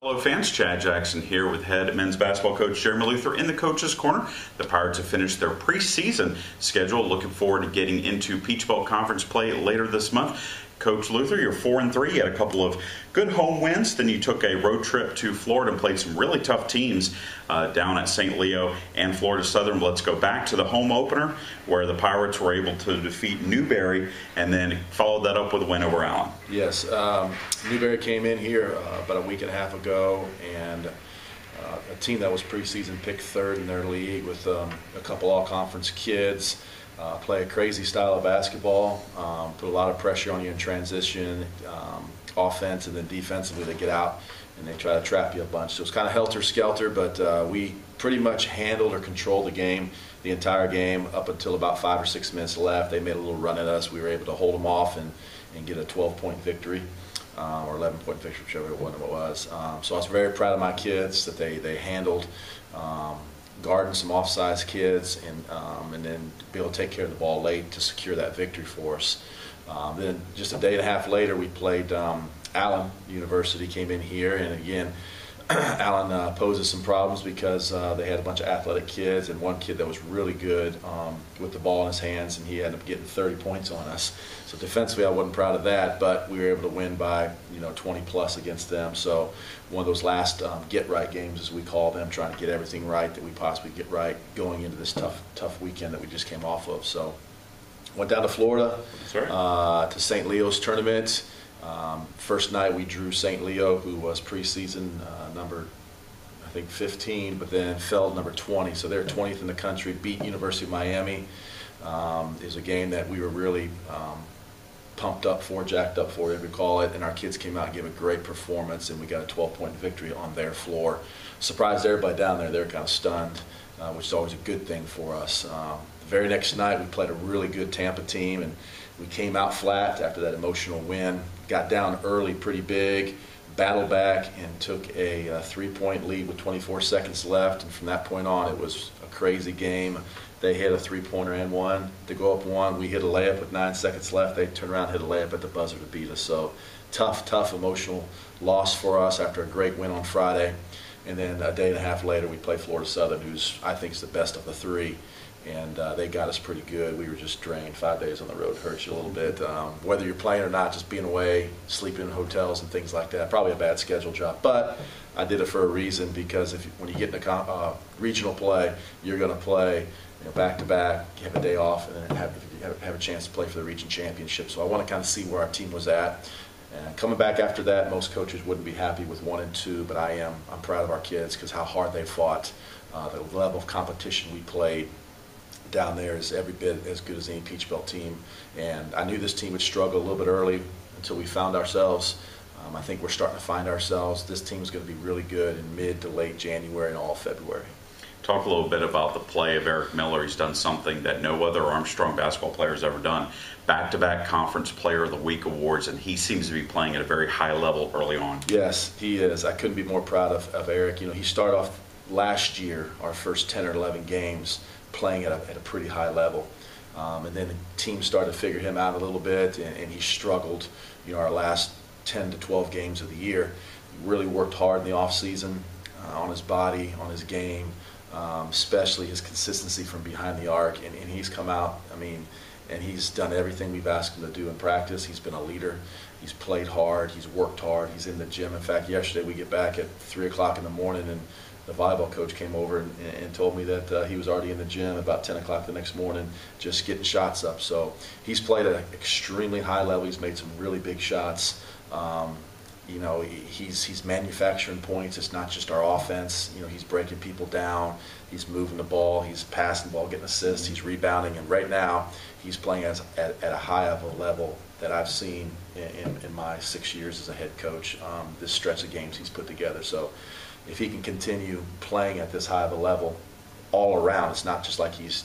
Hello fans, Chad Jackson here with head men's basketball coach Jeremy Luther in the Coach's Corner. The Pirates have finished their preseason schedule. Looking forward to getting into Peach Belt Conference play later this month. Coach Luther, you're 4-3. You had a couple of good home wins. Then you took a road trip to Florida and played some really tough teams down at St. Leo and Florida Southern. Let's go back to the home opener where the Pirates were able to defeat Newberry and then followed that up with a win over Allen. Yes, Newberry came in here about a week and a half ago, and a team that was preseason picked third in their league with a couple all-conference kids. Play a crazy style of basketball, put a lot of pressure on you in transition, offense, and then defensively they get out and they try to trap you a bunch. So it's kind of helter-skelter, but we pretty much handled or controlled the game, the entire game, up until about 5 or 6 minutes left. They made a little run at us. We were able to hold them off and get a 12-point victory, or 11-point victory, whichever one it was. So I was very proud of my kids that they handled guarding some off-size kids and then be able to take care of the ball late to secure that victory for us. Then just a day and a half later, we played Allen University. Came in here, and again, Allen poses some problems because they had a bunch of athletic kids and one kid that was really good with the ball in his hands, and he ended up getting 30 points on us. So defensively, I wasn't proud of that, but we were able to win by 20 plus against them. So one of those last get-right games, as we call them, trying to get everything right that we possibly get right going into this tough weekend that we just came off of. So went down to Florida to St. Leo's tournament. First night we drew St. Leo, who was preseason number, I think, 15, but then fell number 20. So they're 20th in the country, beat University of Miami. It was a game that we were really pumped up for, jacked up for, whatever you call it, and our kids came out and gave a great performance, and we got a 12-point victory on their floor. Surprised everybody down there. They were kind of stunned, which is always a good thing for us. The very next night, we played a really good Tampa team, and we came out flat after that emotional win. Got down early pretty big, battled back, and took a 3-point lead with 24 seconds left. And from that point on, it was a crazy game. They hit a 3-pointer and one. To go up one, we hit a layup with 9 seconds left. They turned around and hit a layup at the buzzer to beat us. So tough emotional loss for us after a great win on Friday. And then a day and a half later, we played Florida Southern, who's, I think, is the best of the three. And they got us pretty good. We were just drained. 5 days on the road hurts you a little bit. Whether you're playing or not, just being away, sleeping in hotels and things like that, probably a bad schedule job. But I did it for a reason, because when you get into regional play, you're going to play back-to-back, have a day off, and then have a chance to play for the region championship. So I want to kind of see where our team was at. And coming back after that, most coaches wouldn't be happy with 1 and 2, but I'm proud of our kids because how hard they fought, the level of competition we played down there is every bit as good as any Peach Belt team. And I knew this team would struggle a little bit early until we found ourselves. I think we're starting to find ourselves. This team is going to be really good in mid to late January and all of February. Talk a little bit about the play of Eric Miller. He's done something that no other Armstrong basketball player has ever done. Back-to-back Conference Player of the Week awards, and he seems to be playing at a very high level early on. Yes, he is. I couldn't be more proud of Eric. He started off last year, our first 10 or 11 games, playing at a pretty high level. And then the team started to figure him out a little bit, and he struggled, our last 10 to 12 games of the year. He really worked hard in the off-season on his body, on his game, especially his consistency from behind the arc. And he's come out, and he's done everything we've asked him to do in practice. He's been a leader. He's played hard. He's worked hard. He's in the gym. In fact, yesterday we get back at 3 o'clock in the morning, and the volleyball coach came over and told me that he was already in the gym about 10 o'clock the next morning just getting shots up. So he's played at an extremely high level. He's made some really big shots. He's manufacturing points. It's not just our offense. He's breaking people down. He's moving the ball. He's passing the ball, getting assists. He's rebounding. And right now, he's playing at a high of a level that I've seen in my 6 years as a head coach, this stretch of games he's put together. So if he can continue playing at this high of a level all around, it's not just like he's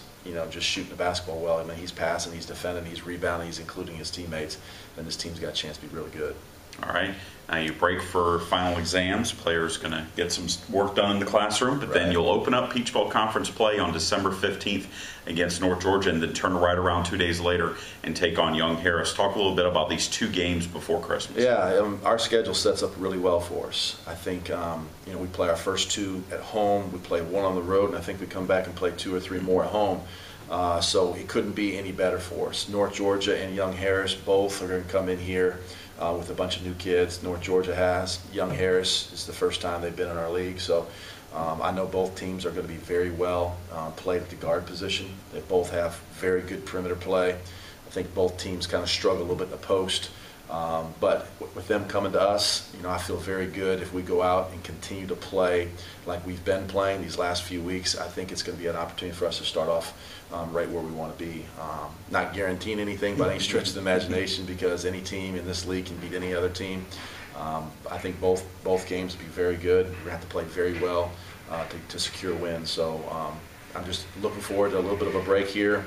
just shooting the basketball well. He's passing, he's defending, he's rebounding, he's including his teammates, then this team's got a chance to be really good. All right. Now you break for final exams. Players going to get some work done in the classroom, but then you'll open up Peach Belt Conference play on December 15th against North Georgia, and then turn right around 2 days later and take on Young Harris. Talk a little bit about these 2 games before Christmas. Yeah, our schedule sets up really well for us. I think we play our first 2 at home. We play 1 on the road, and I think we come back and play 2 or 3 more at home. So it couldn't be any better for us. North Georgia and Young Harris both are going to come in here with a bunch of new kids. North Georgia has. Young Harris is the first time they've been in our league. So I know both teams are going to be very well played at the guard position. They both have very good perimeter play. I think both teams kind of struggle a little bit in the post. But with them coming to us, I feel very good if we go out and continue to play like we've been playing these last few weeks. I think it's going to be an opportunity for us to start off right where we want to be. Not guaranteeing anything by any stretch of the imagination, because any team in this league can beat any other team. I think both games will be very good. We're going to have to play very well to secure wins. So I'm just looking forward to a little bit of a break here,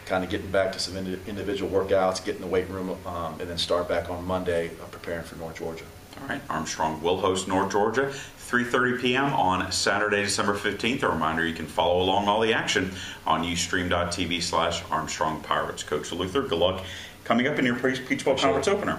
kind of getting back to some individual workouts, get in the weight room, and then start back on Monday preparing for North Georgia. All right, Armstrong will host North Georgia, 3:30 p.m. on Saturday, December 15th. A reminder, you can follow along all the action on ustream.tv/Armstrong Pirates. Coach Luther, good luck coming up in your Peach Belt Conference opener.